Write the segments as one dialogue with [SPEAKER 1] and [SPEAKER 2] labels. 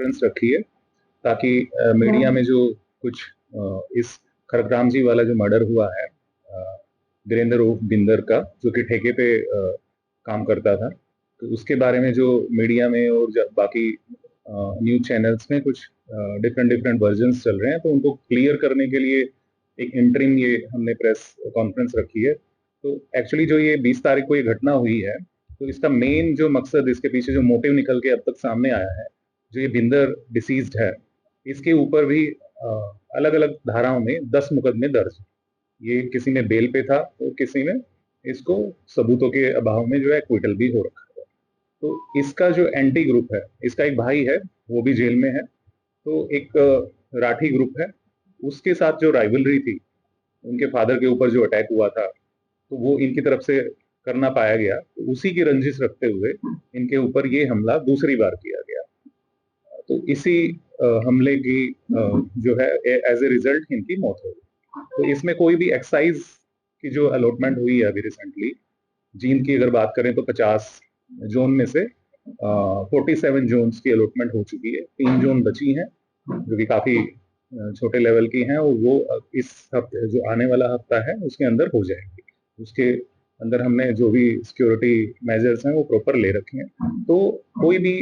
[SPEAKER 1] Conference रखी है ताकि मीडिया में जो कुछ इस खरग्राम जी वाला जो मर्डर हुआ है वीरेंद्र उर्फ बिंदर का, जो कि ठेके पे काम करता था, तो उसके बारे में जो मीडिया में और बाकी न्यूज चैनल्स में कुछ डिफरेंट डिफरेंट वर्जन्स चल रहे हैं, तो उनको क्लियर करने के लिए एक इंटरिम ये हमने प्रेस कॉन्फ्रेंस रखी है। तो एक्चुअली जो ये 20 तारीख को ये घटना हुई है, तो इसका मेन जो मकसद, इसके पीछे जो मोटिव निकल के अब तक सामने आया है, जो ये बिंदर डिसीज्ड है, इसके ऊपर भी अलग अलग धाराओं में 10 मुकदमे दर्ज। ये किसी में बेल पे था और किसी में इसको सबूतों के अभाव में जो है एक्विटल भी हो रखा है। तो इसका जो एंटी ग्रुप है, इसका एक भाई है, वो भी जेल में है। तो एक राठी ग्रुप है, उसके साथ जो राइवलरी थी, उनके फादर के ऊपर जो अटैक हुआ था, तो वो इनकी तरफ से कर ना पाया गया, तो उसी की रंजिश रखते हुए इनके ऊपर ये हमला दूसरी बार किया गया। तो इसी हमले की जो है एज ए रिजल्ट इनकी मौत हो गई। तो इसमें कोई भी एक्साइज की जो अलॉटमेंट हुई है अभी रिसेंटली, जींद की अगर बात करें तो 50 जोन में से 47 जोन्स की अलॉटमेंट हो चुकी है। 3 जोन बची हैं जो कि काफी छोटे लेवल की हैं, और वो इस हफ्ते, जो आने वाला हफ्ता है, उसके अंदर हो जाएंगी। उसके अंदर हमने जो भी सिक्योरिटी मेजर्स हैं वो प्रॉपर ले रखे हैं। तो कोई भी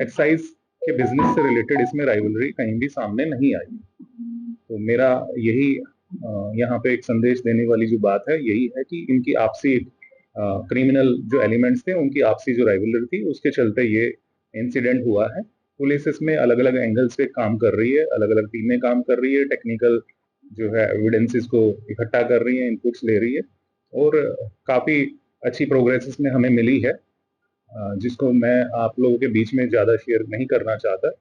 [SPEAKER 1] एक्साइज के बिजनेस से रिलेटेड इसमें राइवलरी कहीं भी सामने नहीं आई। तो मेरा यही यहाँ पे एक संदेश देने वाली जो बात है, यही है कि इनकी आपसी क्रिमिनल जो एलिमेंट्स थे, उनकी आपसी जो राइवलरी थी, उसके चलते ये इंसिडेंट हुआ है। पुलिस इसमें अलग अलग एंगल्स पे काम कर रही है, अलग अलग टीमें काम कर रही है, टेक्निकल जो है एविडेंसेस को इकट्ठा कर रही है, इनपुट्स ले रही है, और काफी अच्छी प्रोग्रेस इसमें हमें मिली है, जिसको मैं आप लोगों के बीच में ज्यादा शेयर नहीं करना चाहता।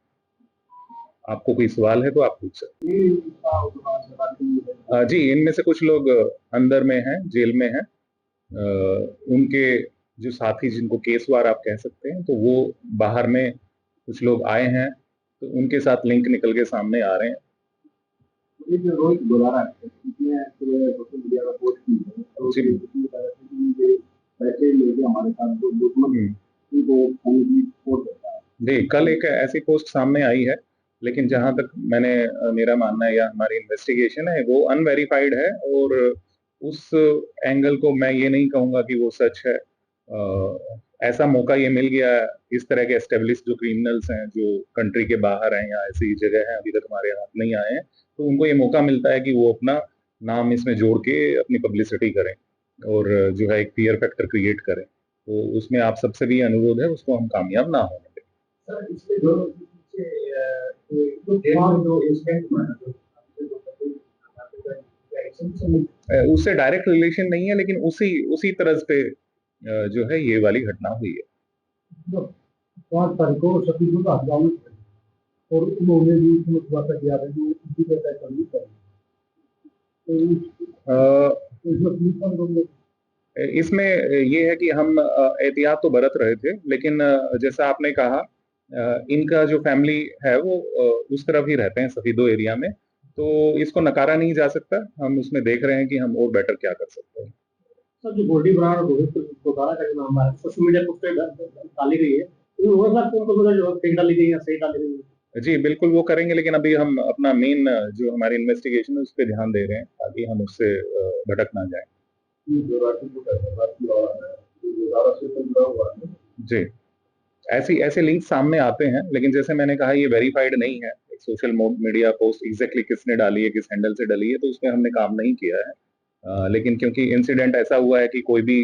[SPEAKER 1] आपको कोई सवाल है तो आप पूछ सकते हैं। जी, इनमें से कुछ लोग अंदर में हैं, जेल में हैं। उनके जो साथी, जिनको केसवार आप कह सकते हैं, तो वो बाहर में कुछ लोग आए हैं, तो उनके साथ लिंक निकल के सामने आ रहे हैं। रोहित बुलारा सोशल मीडिया पर पोस्ट की है, तो पैसे लेके हमारे साथ जो दुश्मन है, जी, कल एक ऐसी पोस्ट सामने आई है, लेकिन जहां तक मेरा मानना है या हमारी इन्वेस्टिगेशन है, वो अनवेरिफाइड है, और उस एंगल को मैं ये नहीं कहूंगा कि वो सच है। ऐसा मौका ये मिल गया, इस तरह के एस्टेब्लिश जो क्रिमिनल्स हैं, जो कंट्री के बाहर हैं या ऐसी जगह है अभी तक हमारे हाथ नहीं आए हैं, तो उनको ये मौका मिलता है कि वो अपना नाम इसमें जोड़ के अपनी पब्लिसिटी करें, और जो है एक फियर फैक्टर क्रिएट करें। तो उसमें आप सबसे भी अनुरोध है, उसको हम कामयाब ना होने दें। सर, इसके जो उससे डायरेक्ट रिलेशन नहीं है, लेकिन उसी उसी तरह पे जो है ये वाली घटना हुई है। 5 तारीख को छत्तीसगढ़ का हत्याकांड, और उन्होंने भी उसमें खुलासा किया था कि वो किसी का पैसा नहीं करेंगे। इसमें ये है कि हम एहतियात तो बरत रहे थे, लेकिन जैसा आपने कहा, इनका जो फैमिली है वो उस तरफ ही रहते हैं, सफीदो एरिया में, तो इसको नकारा नहीं जा सकता। हम उसमें देख रहे हैं कि हम और बेटर क्या कर सकते हैं। सर, जो गोल्डी बराड़ और रोहित गोदारा का जो नाम है, सोशल मीडिया पोस्ट डाली गई है, तो वो बात उनको जो फेक डाली गई है, सही डाली गई है? जी बिल्कुल, वो करेंगे, लेकिन अभी हम अपना मेन जो हमारी इन्वेस्टिगेशन है उस पर ध्यान दे रहे हैं, ताकि हम उससे भटक ना जाए। जी, ऐसे लिंक सामने आते हैं, लेकिन जैसे मैंने कहा, ये वेरीफाइड नहीं है। सोशल मीडिया पोस्ट एग्जैक्टली किसने डाली है, किस हैंडल से डाली है, तो उसमें हमने काम नहीं किया है। लेकिन क्योंकि इंसिडेंट ऐसा हुआ है कि कोई भी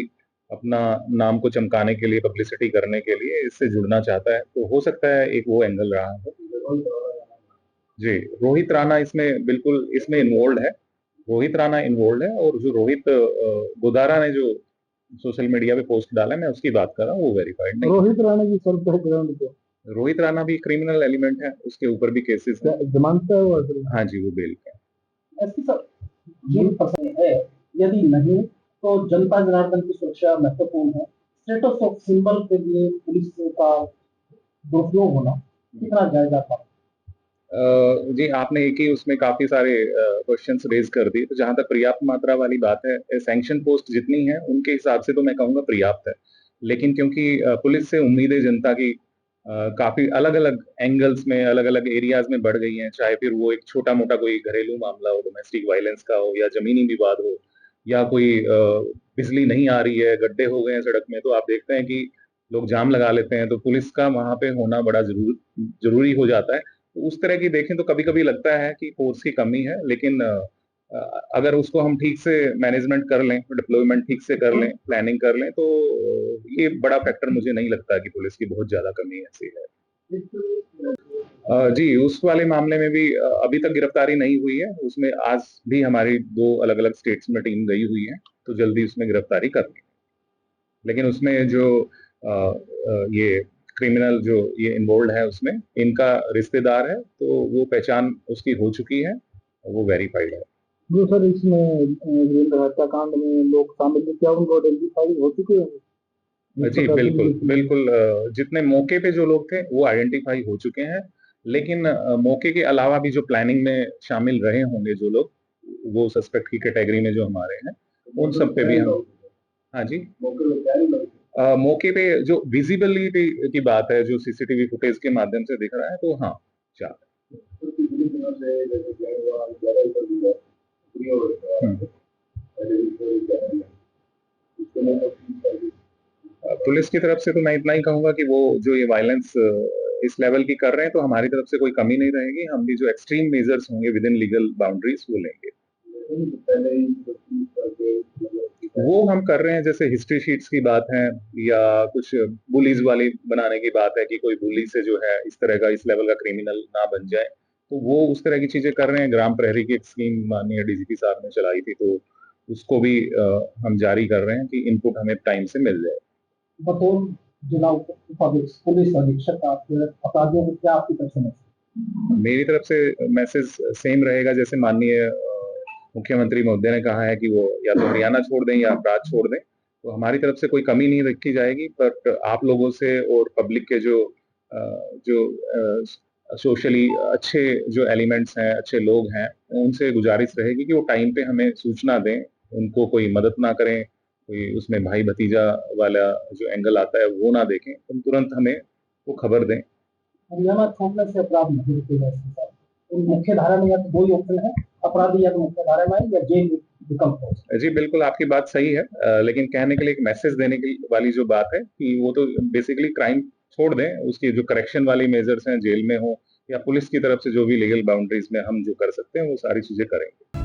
[SPEAKER 1] अपना नाम को चमकाने के लिए, पब्लिसिटी करने के लिए इससे जुड़ना चाहता है, तो हो सकता है एक वो एंगल रहा है। जी, रोहित राणा इसमें बिल्कुल इसमें इन्वॉल्व है। रोहित राणा इन्वॉल्व है, और जो रोहित गोदारा ने जो सोशल मीडिया पे पोस्ट डाला है, मैं उसकी बात कर रहा हूँ, वो वेरीफाइड नहीं। रोहित राणा की सर बैकग्राउंड क्या? रोहित राणा भी क्रिमिनल एलिमेंट है, उसके ऊपर भी केसेस हैं। जमानत है वो? हाँ जी, वो बेल पे है। ऐसी सर ये पसंद है, यदि नहीं तो जनता जनार्दन की सुरक्षा महत्वपूर्ण है। स्टेटस ऑफ सिंबल के लिए पुलिस का दुरुपयोग होना कितना जायज था? जी, आपने एक ही उसमें काफी सारे क्वेश्चंस रेज कर दिए। तो जहां तक पर्याप्त मात्रा वाली बात है, सैंक्शन पोस्ट जितनी है उनके हिसाब से तो मैं कहूंगा पर्याप्त है, लेकिन क्योंकि पुलिस से उम्मीदें जनता की काफी अलग-अलग एंगल्स में, अलग-अलग एरियाज में बढ़ गई हैं, चाहे फिर वो एक छोटा-मोटा कोई घरेलू मामला हो, डोमेस्टिक वायलेंस का हो या ज़मीनी विवाद हो या कोई बिजली नहीं आ रही है, गड्ढे हो गए हैं सड़क में, तो आप देखते हैं कि लोग जाम लगा लेते हैं, तो पुलिस का वहाँ पे होना बड़ा ज़रूरी हो जाता है। तो उस तरह की देखें तो कभी-कभी लगता है कि फ़ोर्स की कमी है, लेकिन अगर उसको हम ठीक से मैनेजमेंट कर लें, डिप्लॉयमेंट ठीक से कर लें, प्लानिंग कर लें, तो ये बड़ा फैक्टर मुझे नहीं लगता कि पुलिस की बहुत ज़्यादा कमी ऐसी है। जी, उस वाले मामले में भी अभी तक गिरफ्तारी नहीं हुई है। उसमें आज भी हमारी 2 अलग-अलग स्टेट्स में टीम गई हुई है, तो जल्दी उसमें गिरफ्तारी कर लेंगे। लेकिन उसमें जो ये क्रिमिनल जो ये इन्वॉल्व्ड है उसमें, इनका रिश्तेदार है, तो वो पहचान उसकी हो चुकी है, वो वेरिफाइड है।
[SPEAKER 2] जो सर इसमें वीरेंद्र हत्याकांड में लोग शामिल थे, क्या उनको आइडेंटिफाई हो चुके हैं?
[SPEAKER 1] जी, बिल्कुल, बिल्कुल जितने मौके पे जो लोग थे, वो आइडेंटिफ़ाई हो चुके हैं। लेकिन मौके के अलावा भी जो प्लानिंग में शामिल रहे होंगे जो लोग, वो सस्पेक्ट की कैटेगरी में जो हमारे हैं, उन सब पे भी हम हाँ जी। मौके पे जो विज़िबिलिटी की बात है, जो सीसीटीवी फुटेज के माध्यम से दिख रहा है, तो हाँ, 4 हुँ। पुलिस की तरफ से तो मैं इतना ही कहूँगा कि वो जो ये वायलेंस इस लेवल की कर रहे हैं, तो हमारी तरफ से कोई कमी नहीं रहेगी। हम भी जो एक्सट्रीम मेजर्स होंगे विद इन लीगल बाउंड्रीज वो लेंगे। वो हम कर रहे हैं, जैसे हिस्ट्री शीट्स की बात है या कुछ बुलीज वाली बनाने की बात है कि कोई बुली से जो है इस तरह का इस लेवल का क्रिमिनल ना बन जाए, तो वो उस तरह की चीजें कर रहे हैं। ग्राम प्रहरी की एक स्कीम माननीय डीजीपी साहब ने चलाई थी, तो उसको भी हम जारी कर रहे हैं कि इनपुट हमें टाइम से मिल जाए।
[SPEAKER 2] बतौर जिला पुलिस अधीक्षक आपके अपराधियों को क्या आपकी तरफ से
[SPEAKER 1] मेरी तरफ से मैसेज सेम रहेगा, जैसे माननीय मुख्यमंत्री महोदय ने कहा है कि वो या तो हरियाणा छोड़ दें या अपराध छोड़ दें, तो हमारी तरफ से कोई कमी नहीं रखी जाएगी। बट आप लोगों से और पब्लिक के जो सोशली अच्छे जो एलिमेंट्स हैं, अच्छे लोग हैं, उनसे गुजारिश रहेगी कि वो टाइम पे हमें सूचना दें, उनको कोई मदद ना करें, कोई उसमें भाई भतीजा वाला जो एंगल आता है वो ना देखें, तो तुरंत हमें वो खबर दें।
[SPEAKER 2] हरियाणा छोड़ने से अपराध नहीं रुके जा सकता। मुख्य धारा में या तो दो ही ऑप्शन है, अपराधी या तो मुख्य धारा में आए या जेल विकल्प हो।
[SPEAKER 1] जी, बिल्कुल आपकी बात सही है, लेकिन कहने के लिए एक मैसेज देने की वाली जो बात है कि वो तो बेसिकली क्राइम छोड़ दें, उसकी जो करेक्शन वाली मेजर्स हैं जेल में हो या पुलिस की तरफ से जो भी लीगल बाउंड्रीज में हम जो कर सकते हैं वो सारी चीजें करेंगे।